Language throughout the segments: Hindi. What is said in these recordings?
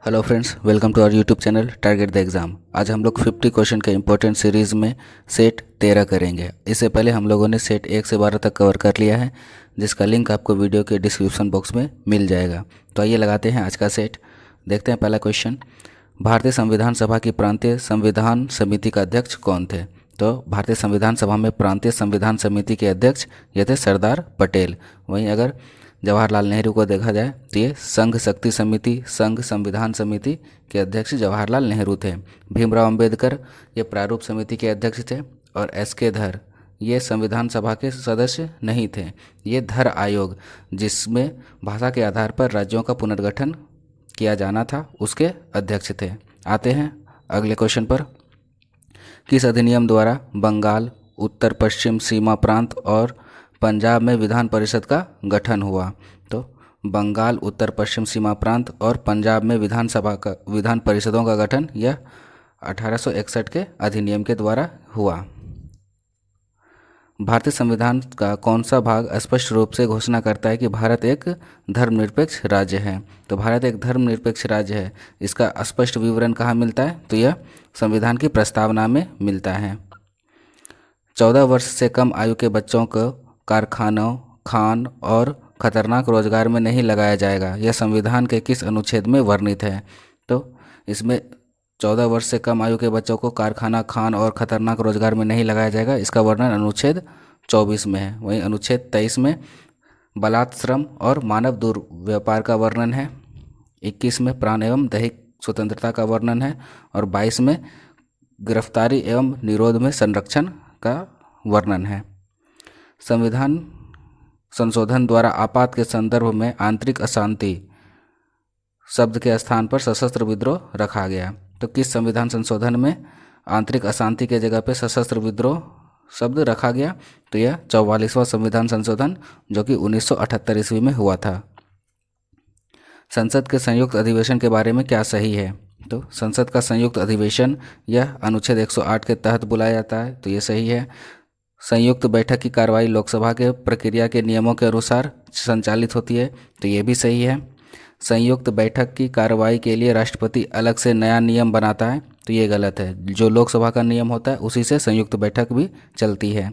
Hello friends, welcome to our YouTube channel target the exam. आज हम लोग 50 क्वेश्चन के इंपॉर्टेंट सीरीज़ में सेट 13 करेंगे। इससे पहले हम लोगों ने सेट 1 से 12 तक कवर कर लिया है, जिसका लिंक आपको वीडियो के डिस्क्रिप्शन बॉक्स में मिल जाएगा। तो आइए लगाते हैं आज का सेट। देखते हैं पहला क्वेश्चन। भारतीय संविधान सभा की प्रांतीय संविधान समिति का अध्यक्ष कौन थे? तो भारतीय संविधान सभा में प्रांतीय संविधान समिति के अध्यक्ष ये थे सरदार पटेल। वहीं अगर जवाहरलाल नेहरू को देखा जाए तो ये संघ शक्ति समिति, संघ संविधान समिति के अध्यक्ष जवाहरलाल नेहरू थे। भीमराव अंबेडकर ये प्रारूप समिति के अध्यक्ष थे। और एस.के. धर ये संविधान सभा के सदस्य नहीं थे। ये धर आयोग, जिसमें भाषा के आधार पर राज्यों का पुनर्गठन किया जाना था, उसके अध्यक्ष थे। आते हैं अगले क्वेश्चन पर। किस अधिनियम द्वारा बंगाल, उत्तर पश्चिम सीमा प्रांत और पंजाब में विधान परिषद का गठन हुआ? तो बंगाल, उत्तर पश्चिम सीमा प्रांत और पंजाब में विधान परिषदों का गठन यह 1861 के अधिनियम के द्वारा हुआ। भारतीय संविधान का कौन सा भाग स्पष्ट रूप से घोषणा करता है कि भारत एक धर्मनिरपेक्ष राज्य है? तो भारत एक धर्मनिरपेक्ष राज्य है, इसका स्पष्ट विवरण कहाँ मिलता है? तो यह संविधान की प्रस्तावना में मिलता है। 14 वर्ष से कम आयु के बच्चों को कारखानों, खान और खतरनाक रोजगार में नहीं लगाया जाएगा। यह संविधान के किस अनुच्छेद में वर्णित है? तो इसमें 14 वर्ष से कम आयु के बच्चों को कारखाना, खान और खतरनाक रोजगार में नहीं लगाया जाएगा। इसका वर्णन अनुच्छेद 24 में है। वहीं अनुच्छेद 23 में बलात् श्रम और मानव दुर्व्यापार का वर्णन है। 21 में प्राण एवं दैहिक स्वतंत्रता का वर्णन है। और 22 में गिरफ्तारी एवं निरोध में संरक्षण का वर्णन है। संविधान संशोधन द्वारा आपात के संदर्भ में आंतरिक अशांति शब्द के स्थान पर सशस्त्र विद्रोह रखा गया। तो किस संविधान संशोधन में आंतरिक अशांति के जगह पे सशस्त्र विद्रोह शब्द रखा गया? तो यह 44वां संविधान संशोधन, जो कि 1978 ईस्वी में हुआ था। संसद के संयुक्त अधिवेशन के बारे में क्या सही है? तो संसद का संयुक्त अधिवेशन यह अनुच्छेद 108 के तहत बुलाया जाता है, तो ये सही है। संयुक्त बैठक की कार्रवाई लोकसभा के प्रक्रिया के नियमों के अनुसार संचालित होती है, तो ये भी सही है। संयुक्त बैठक की कार्रवाई के लिए राष्ट्रपति अलग से नया नियम बनाता है, तो ये गलत है। जो लोकसभा का नियम होता है उसी से संयुक्त बैठक भी चलती है।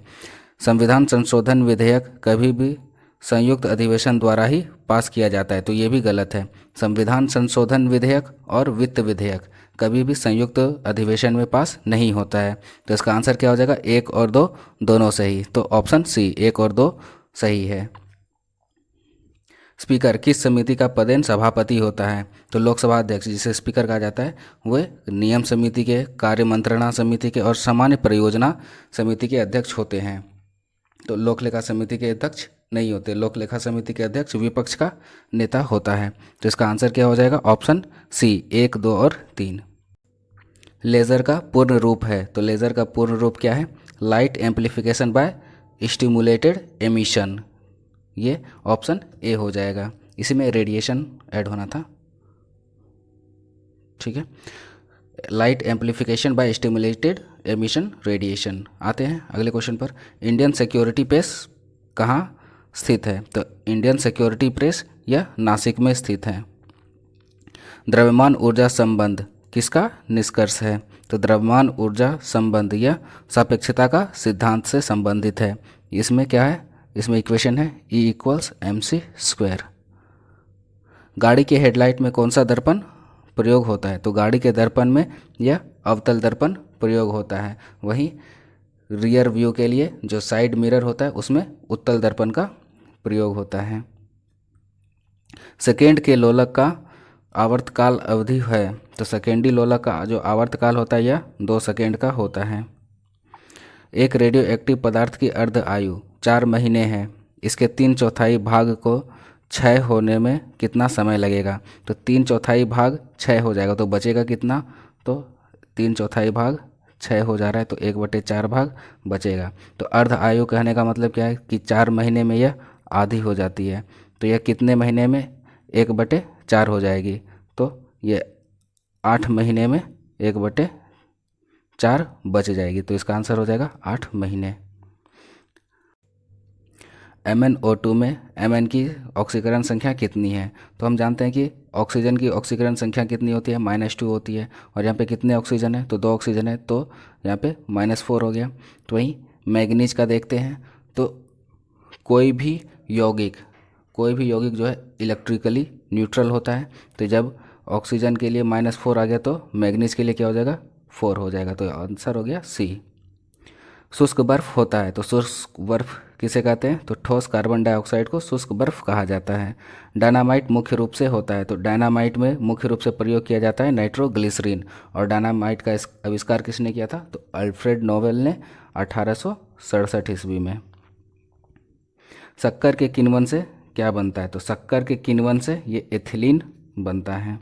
संविधान संशोधन विधेयक कभी भी संयुक्त अधिवेशन द्वारा ही पास किया जाता है, तो ये भी गलत है। संविधान संशोधन विधेयक और वित्त विधेयक कभी भी संयुक्त अधिवेशन में पास नहीं होता है। तो इसका आंसर क्या हो जाएगा? 1 और 2 दोनों सही। तो ऑप्शन सी 1 और 2 सही है। स्पीकर किस समिति का पदेन सभापति होता है? तो लोकसभा अध्यक्ष, जिसे स्पीकर कहा जाता है, वे नियम समिति के, कार्य मंत्रणा समिति के और सामान्य परियोजना समिति के अध्यक्ष होते हैं। तो लोक लेखा समिति के अध्यक्ष नहीं होते। लोक लेखा समिति के अध्यक्ष विपक्ष का नेता होता है। तो इसका आंसर क्या हो जाएगा? ऑप्शन सी 1, 2 और 3। लेज़र का पूर्ण रूप है, तो लेज़र का पूर्ण रूप क्या है? Light amplification by stimulated emission. ये ऑप्शन ए हो जाएगा। इसी में रेडिएशन ऐड होना था, ठीक है। Light amplification by stimulated emission radiation. आते हैं अगले क्वेश्चन पर। इंडियन सिक्योरिटी प्रेस कहाँ स्थित है? तो इंडियन सिक्योरिटी प्रेस यह नासिक में स्थित है। द्रव्यमान ऊर्जा संबंध किसका निष्कर्ष है? तो द्रव्यमान ऊर्जा संबंध यह सापेक्षता का सिद्धांत से संबंधित है। इसमें क्या है? इसमें इक्वेशन है E = mc²। गाड़ी के हेडलाइट में कौन सा दर्पण प्रयोग होता है? तो गाड़ी के दर्पण में यह अवतल दर्पण प्रयोग होता है। वहीं रियर व्यू के लिए जो साइड मिरर होता है उसमें उत्तल दर्पण का प्रयोग होता है। सेकेंड के लोलक का आवर्तकाल अवधि है, तो सेकेंडी लोलक का जो आवर्तकाल होता है यह 2 सेकेंड का होता है। एक रेडियो एक्टिव पदार्थ की अर्ध आयु 4 महीने है। इसके 3/4 भाग को क्षय होने में कितना समय लगेगा? तो 3/4 भाग क्षय हो जाएगा, तो बचेगा कितना? तो 3/4 भाग क्षय हो जा रहा है, तो 1/4 भाग बचेगा। तो अर्ध आयु कहने का मतलब क्या है? कि 4 महीने में यह आधी हो जाती है। तो यह कितने महीने में 1/4 हो जाएगी? तो यह 8 महीने में 1/4 बच जाएगी। तो इसका आंसर हो जाएगा 8 महीने। MnO2 में Mn की ऑक्सीकरण संख्या कितनी है? तो हम जानते हैं कि ऑक्सीजन की ऑक्सीकरण संख्या कितनी होती है, -2 होती है। और यहाँ पे कितने ऑक्सीजन है? तो 2 ऑक्सीजन है, तो यहाँ पे -4 हो गया। तो वहीं मैग्नीज का देखते हैं, तो कोई भी यौगिक जो है इलेक्ट्रिकली न्यूट्रल होता है। तो जब ऑक्सीजन के लिए -4 आ गया तो मैग्नीज के लिए क्या हो जाएगा? 4 हो जाएगा। तो आंसर हो गया सी। शुष्क बर्फ होता है, तो शुष्क बर्फ किसे कहते हैं? तो ठोस कार्बन डाइऑक्साइड को शुष्क बर्फ कहा जाता है। डायनामाइट मुख्य रूप से होता है, तो डायनामाइट में मुख्य रूप से प्रयोग किया जाता है नाइट्रोग्लिसरीन। और डायनामाइट का आविष्कार किसने किया था? तो अल्फ्रेड नोबेल ने 1867 ईस्वी में। शक्कर के किण्वन से क्या बनता है? तो शक्कर के किण्वन से ये एथिलीन बनता है।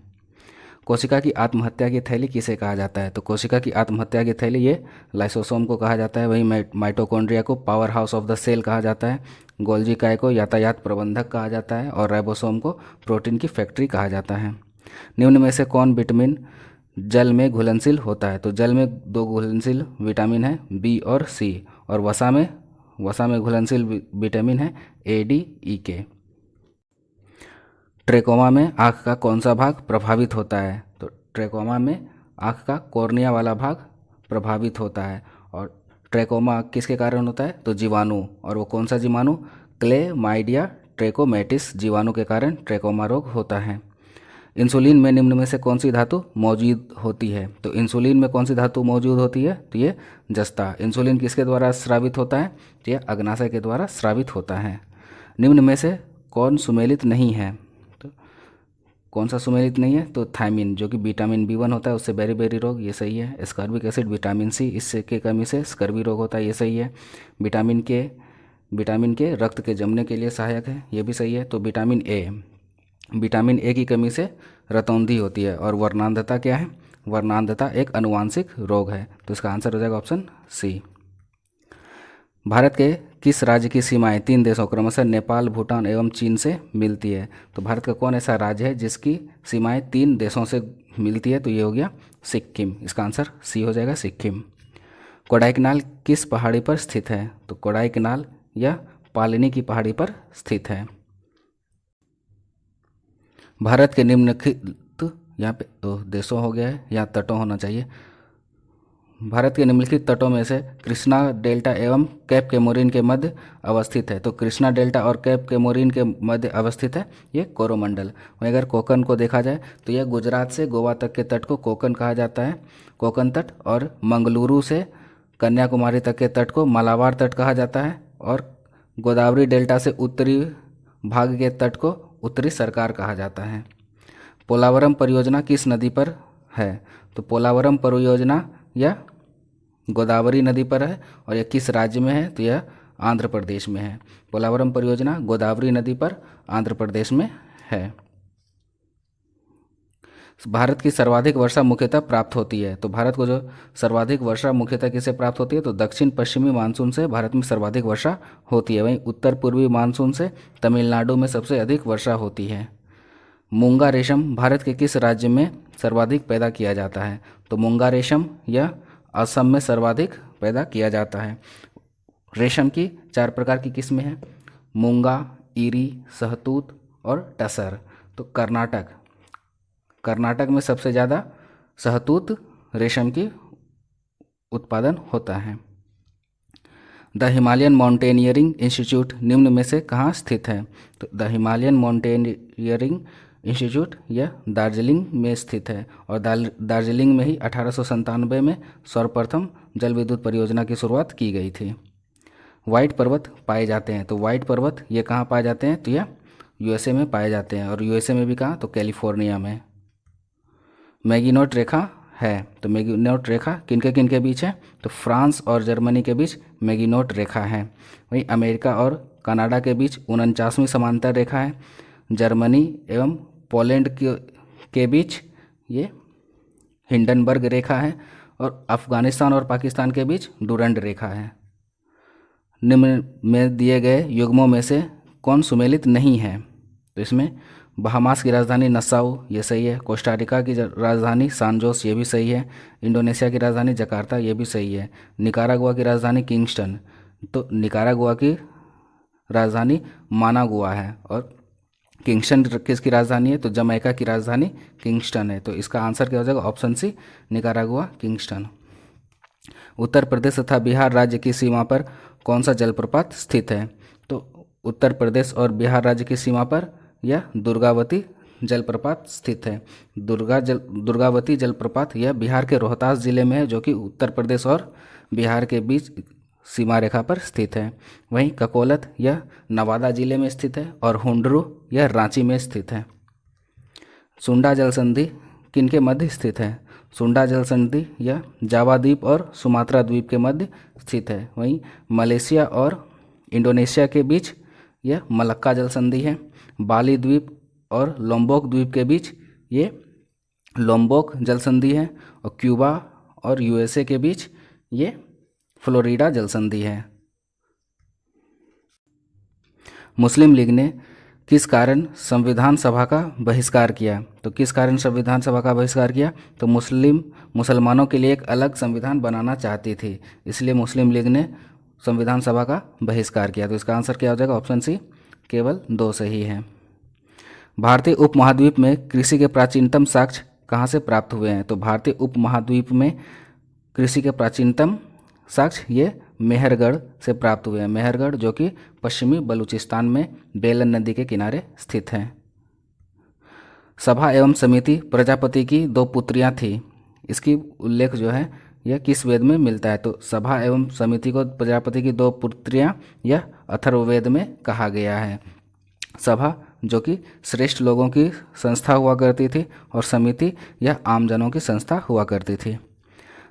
कोशिका की आत्महत्या की थैली किसे कहा जाता है? तो कोशिका की आत्महत्या की थैली ये लाइसोसोम को कहा जाता है। वहीं माइटोकॉन्ड्रिया को power house of the cell कहा जाता है। गोल्जी काय को यातायात प्रबंधक कहा जाता है। और राइबोसोम को प्रोटीन की फैक्ट्री कहा जाता है। निम्न में से कौन विटामिन जल में घुलनशील होता है? तो जल में 2 घुलनशील विटामिन है, बी और सी। और वसा में घुलनशील विटामिन है ए, डी, ई, के। ट्रेकोमा में आँख का कौन सा भाग प्रभावित होता है? तो ट्रेकोमा में आँख का कॉर्निया वाला भाग प्रभावित होता है। और ट्रेकोमा किसके कारण होता है? तो जीवाणु। और वो कौन सा जीवाणु? क्लेमाइडिया ट्रेकोमेटिस जीवाणु के कारण ट्रेकोमा रोग होता है। इंसुलिन में निम्न में से कौन सी धातु मौजूद होती है? तो इंसुलिन में कौन सी धातु मौजूद होती है? तो ये जस्ता। इंसुलिन किसके द्वारा स्रावित होता है? तो ये अग्नाशय के द्वारा स्रावित होता है। निम्न में से कौन सुमेलित नहीं है? कौन सा सुमेलित नहीं है? तो थायमिन, जो कि विटामिन B1 होता है, उससे बेरी रोग, ये सही है। एस्कॉर्बिक एसिड विटामिन C, इससे के कमी से स्कर्वी रोग होता है, ये सही है। विटामिन के रक्त के जमने के लिए सहायक है, ये भी सही है। तो विटामिन ए की कमी से रतौंधी होती है। और वर्णांधता क्या है? वर्णांधता एक अनुवांशिक रोग है। तो इसका आंसर हो जाएगा ऑप्शन सी। भारत के किस राज्य की सीमाएं 3 देशों क्रमशः नेपाल, भूटान एवं चीन से मिलती है? तो भारत का कौन ऐसा राज्य है जिसकी सीमाएं 3 देशों से मिलती है? तो ये हो गया सिक्किम। इसका आंसर सी हो जाएगा, सिक्किम। कोडाईकनाल किस पहाड़ी पर स्थित है? तो कोडाईकनाल या पालिनी की पहाड़ी पर स्थित है। भारत के निम्नलिखित, यहाँ पे देशों हो गया है, यहाँ तटों होना चाहिए। भारत के निम्नलिखित तटों में से कृष्णा डेल्टा एवं कैप केमोरिन के मध्य अवस्थित है। तो कृष्णा डेल्टा और कैप केमोरिन के मध्य अवस्थित है ये कोरोमंडल। वहीं अगर कोकन को देखा जाए तो यह गुजरात से गोवा तक के तट को कोकन कहा जाता है, कोकन तट। और मंगलुरु से कन्याकुमारी तक के तट को मालाबार तट कहा जाता है। और गोदावरी डेल्टा से उत्तरी भाग के तट को उत्तरी सरकार कहा जाता है। पोलावरम परियोजना किस नदी पर है? तो पोलावरम परियोजना यह गोदावरी नदी पर है। और यह किस राज्य में है? तो यह आंध्र प्रदेश में है। पोलावरम परियोजना गोदावरी नदी पर आंध्र प्रदेश में है। भारत की सर्वाधिक वर्षा मुख्यतः प्राप्त होती है। तो भारत को जो सर्वाधिक वर्षा मुख्यतः किससे प्राप्त होती है? तो दक्षिण पश्चिमी मानसून से भारत में सर्वाधिक वर्षा होती है। वहीं उत्तर पूर्वी मानसून से तमिलनाडु में सबसे अधिक वर्षा होती है। मूंगा रेशम भारत के किस राज्य में सर्वाधिक पैदा किया जाता है? तो मूंगा रेशम यह असम में सर्वाधिक पैदा किया जाता है। रेशम की 4 प्रकार की किस्में हैं, मूंगा, ईरी, सहतूत और टसर। तो कर्नाटक में सबसे ज़्यादा सहतूत रेशम की उत्पादन होता है। द हिमालयन माउंटेनियरिंग इंस्टीट्यूट निम्न में से कहाँ स्थित है? तो द हिमालयन माउंटेनियरिंग इंस्टीट्यूट यह दार्जिलिंग में स्थित है। और दार्जिलिंग में ही 1897 में सर्वप्रथम जल विद्युत परियोजना की शुरुआत की गई थी। वाइट पर्वत पाए जाते हैं। तो वाइट पर्वत ये कहाँ पाए जाते हैं? तो यह USA में पाए जाते हैं। और USA में भी कहाँ? तो कैलिफोर्निया में। मैगिनोट रेखा है। तो मैगिनोट रेखा किनके किनके बीच है? तो फ्रांस और जर्मनी के बीच मैगिनोट रेखा है। वहीं अमेरिका और कनाडा के बीच 49वीं समांतर रेखा है। जर्मनी एवं पोलैंड के बीच ये हिंडनबर्ग रेखा है। और अफगानिस्तान और पाकिस्तान के बीच डुरंड रेखा है। निम्न में दिए गए युग्मों में से कौन सुमेलित नहीं है? तो इसमें बहामास की राजधानी नसाउ, ये सही है। कोस्टारिका की राजधानी सांजोस, ये भी सही है। इंडोनेशिया की राजधानी जकार्ता, ये भी सही है। निकारागुआ की राजधानी किंगस्टन, तो निकारागुआ की राजधानी मानागुआ है। और किंगस्टन किसकी राजधानी है? तो जमैका की राजधानी किंगस्टन है। तो इसका आंसर क्या हो जाएगा? Option C, Nicaragua, Kingston. Uttar Pradesh तथा बिहार राज्य की सीमा पर कौन सा जलप्रपात स्थित है? तो उत्तर प्रदेश और बिहार राज्य की सीमा पर यह दुर्गावती जलप्रपात स्थित है। दुर्गावती जलप्रपात यह बिहार के रोहतास जिले में है, जो कि उत्तर प्रदेश और बिहार के बीच सीमा रेखा पर स्थित है। वहीं ककोलत यह नवादा जिले में स्थित है और हुंडरू यह रांची में स्थित है। सुंडा जल संधि किनके मध्य स्थित है? सुंडा जल संधि यह जावा द्वीप और सुमात्रा द्वीप के मध्य स्थित है। वहीं मलेशिया और इंडोनेशिया के बीच यह मलक्का जल संधि है। बाली द्वीप और लोम्बोक द्वीप के बीच ये लोम्बोक जल संधि है। और क्यूबा और यूएसए के बीच ये फ्लोरिडा जल संधि है। मुस्लिम लीग ने किस कारण संविधान सभा का बहिष्कार किया? तो किस कारण संविधान सभा का बहिष्कार किया? तो मुसलमानों के लिए एक अलग संविधान बनाना चाहती थी, इसलिए मुस्लिम लीग ने संविधान सभा का बहिष्कार किया। तो इसका आंसर क्या हो जाएगा? ऑप्शन सी, केवल 2 सही है। भारतीय उपमहाद्वीप में कृषि के प्राचीनतम साक्ष्य कहाँ से प्राप्त हुए हैं? तो भारतीय उपमहाद्वीप में कृषि के प्राचीनतम साक्ष्य ये मेहरगढ़ से प्राप्त हुए हैं। मेहरगढ़ जो कि पश्चिमी बलूचिस्तान में बेलन नदी के किनारे स्थित है। सभा एवं समिति प्रजापति की 2 पुत्रियां थी, इसकी उल्लेख जो है यह किस वेद में मिलता है? तो सभा एवं समिति को प्रजापति की 2 पुत्रियां यह अथर्ववेद में कहा गया है। सभा जो कि श्रेष्ठ लोगों की संस्था हुआ करती थी और समिति यह आमजनों की संस्था हुआ करती थी।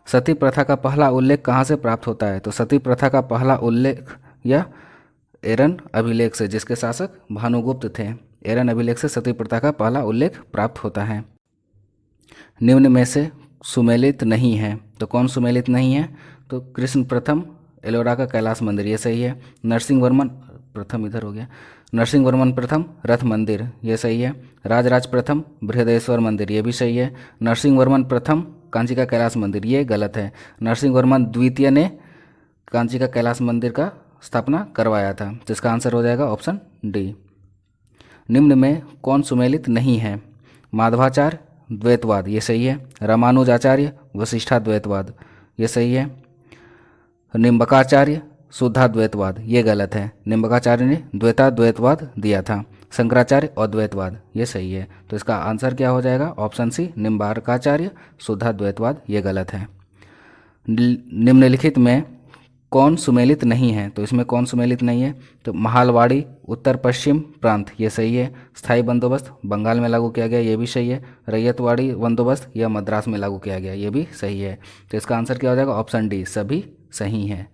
सती प्रथा का पहला उल्लेख कहाँ से प्राप्त होता है? तो सती प्रथा का पहला उल्लेख यह एरन अभिलेख से, जिसके शासक भानुगुप्त थे। एरन अभिलेख से सती प्रथा का पहला उल्लेख प्राप्त होता है। निम्न में से सुमेलित नहीं है, तो कौन सुमेलित नहीं है? तो कृष्ण प्रथम एलोरा का कैलाश मंदिर, ये सही है। नरसिंह वर्मन प्रथम, इधर हो गया, नरसिंह वर्मन प्रथम रथ मंदिर, ये सही है। राजराज प्रथम बृहदेश्वर मंदिर, ये भी सही है। नरसिंह वर्मन प्रथम कांची का कैलाश मंदिर, ये गलत है। नरसिंह वर्मन द्वितीय ने कांची का कैलाश मंदिर का स्थापना करवाया था। तो इसका आंसर हो जाएगा ऑप्शन डी। निम्न में कौन सुमेलित नहीं है? माधवाचार्य द्वैतवाद, ये सही है। रामानुजाचार्य वशिष्ठाद्वैतवाद, ये सही है। निम्बकाचार्य शुद्धाद्वैतवाद, ये गलत है। निम्बकाचार्य ने द्वैताद्वैतवाद दिया था। शंकराचार्य अद्वैतवाद, ये सही है। तो इसका आंसर क्या हो जाएगा? ऑप्शन सी, निम्बार्काचार्य शुद्धाद्वैतवाद, ये गलत है। निम्नलिखित में कौन सुमेलित नहीं है? तो इसमें कौन सुमेलित नहीं है? तो महालवाड़ी उत्तर पश्चिम प्रांत, ये सही है। स्थायी बंदोबस्त बंगाल में लागू किया गया, ये भी सही है। रैयतवाड़ी बंदोबस्त यह मद्रास में लागू किया गया, ये भी सही है। तो इसका आंसर क्या हो जाएगा? ऑप्शन डी, सभी सही है।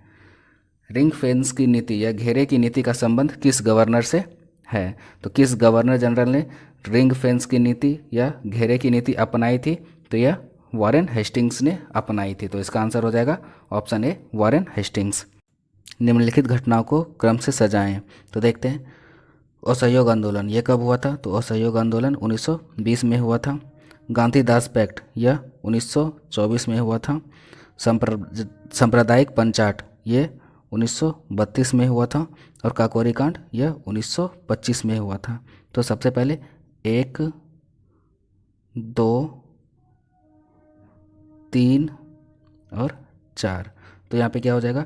रिंग फेंस की नीति या घेरे की नीति का संबंध किस गवर्नर से है? तो किस गवर्नर जनरल ने रिंग फेंस की नीति या घेरे की नीति अपनाई थी? तो यह वॉरेन हेस्टिंग्स ने अपनाई थी। तो इसका आंसर हो जाएगा ऑप्शन ए, वॉरेन हेस्टिंग्स। निम्नलिखित घटनाओं को क्रम से सजाएं। तो देखते हैं, असहयोग आंदोलन ये कब हुआ था? तो असहयोग आंदोलन 1920 में हुआ था। गांधीदास पैक्ट यह 1924 में हुआ था। सांप्रदायिक पंचाट ये 1932 में हुआ था। और काकोरी कांड यह 1925 में हुआ था। तो सबसे पहले 1, 2, 3 और 4। तो यहाँ पे क्या हो जाएगा?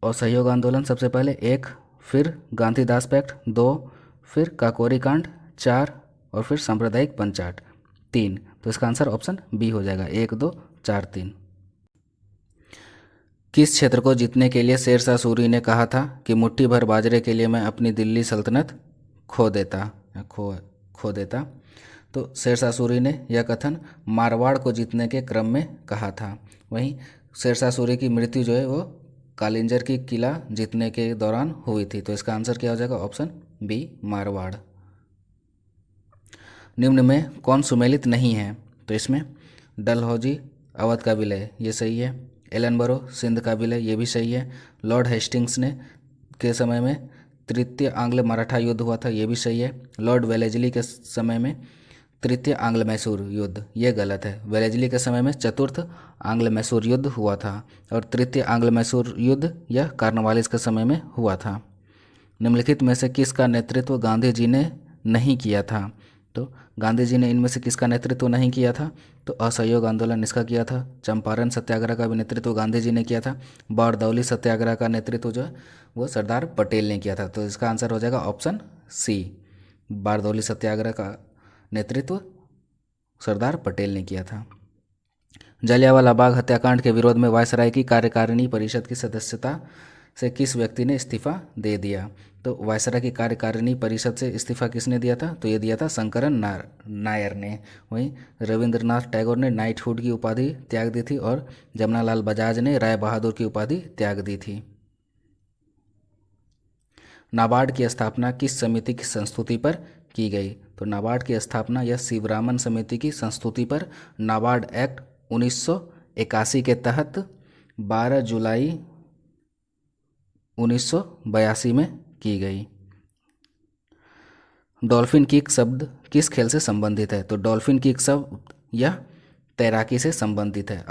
असहयोग आंदोलन सबसे पहले 1, फिर गांधीदास पैक्ट 2, फिर काकोरी कांड 4 और फिर सांप्रदायिक पंचाट 3। तो इसका आंसर ऑप्शन बी हो जाएगा, 1, 2, 4, 3। किस क्षेत्र को जीतने के लिए शेरशाह सूरी ने कहा था कि मुट्ठी भर बाजरे के लिए मैं अपनी दिल्ली सल्तनत खो देता? तो शेरशाह सूरी ने यह कथन मारवाड़ को जीतने के क्रम में कहा था। वहीं शेरशाह सूरी की मृत्यु जो है वो कालिंजर की किला जीतने के दौरान हुई थी। तो इसका आंसर क्या हो जाएगा? Option B, Marwar. निम्न में कौन सुमेलित नहीं है? तो इसमें डलहौजी अवध का विलय, ये सही है। एलनबरो सिंध का विलय, ये भी सही है। लॉर्ड हेस्टिंग्स ने के समय में तृतीय आंग्ल मराठा युद्ध हुआ था, ये भी सही है। लॉर्ड वेलेजली के समय में तृतीय आंग्ल मैसूर युद्ध, ये गलत है। वेलेजली के समय में चतुर्थ आंग्ल मैसूर युद्ध हुआ था और तृतीय आंग्ल मैसूर युद्ध यह कार्नवालिस के समय में हुआ था। निम्नलिखित में से किसका नेतृत्व गांधी जी ने नहीं किया था? तो गांधी जी ने इनमें से किसका नेतृत्व नहीं किया था? तो असहयोग आंदोलन इसका किया था। चंपारण सत्याग्रह का भी नेतृत्व गांधी जी ने किया था। बारदौली सत्याग्रह का नेतृत्व जो है वो सरदार पटेल ने किया था। तो इसका आंसर हो जाएगा ऑप्शन सी, बारदौली सत्याग्रह का नेतृत्व सरदार पटेल ने किया था। जलियांवाला बाग हत्याकांड के विरोध में वायसराय की कार्यकारिणी परिषद की सदस्यता से किस व्यक्ति ने इस्तीफा दे दिया? तो वायसराय की कार्यकारिणी परिषद से इस्तीफा किसने दिया था? तो ये दिया था शंकरन नायर ने। वहीं रविंद्रनाथ टैगोर ने नाइटहुड की उपाधि त्याग दी थी और जमनालाल बजाज ने राय बहादुर की उपाधि त्याग दी थी। नाबार्ड की स्थापना किस समिति की संस्तुति पर की गई? तो नाबार्ड की स्थापना यह शिवरामन समिति की संस्तुति पर नाबार्ड एक्ट 1981 के तहत 12 जुलाई 1982 में की गई। डॉल्फिन किक शब्द किस खेल से संबंधित है? तो डॉल्फिन किक शब्द यह तैराकी से संबंधित है।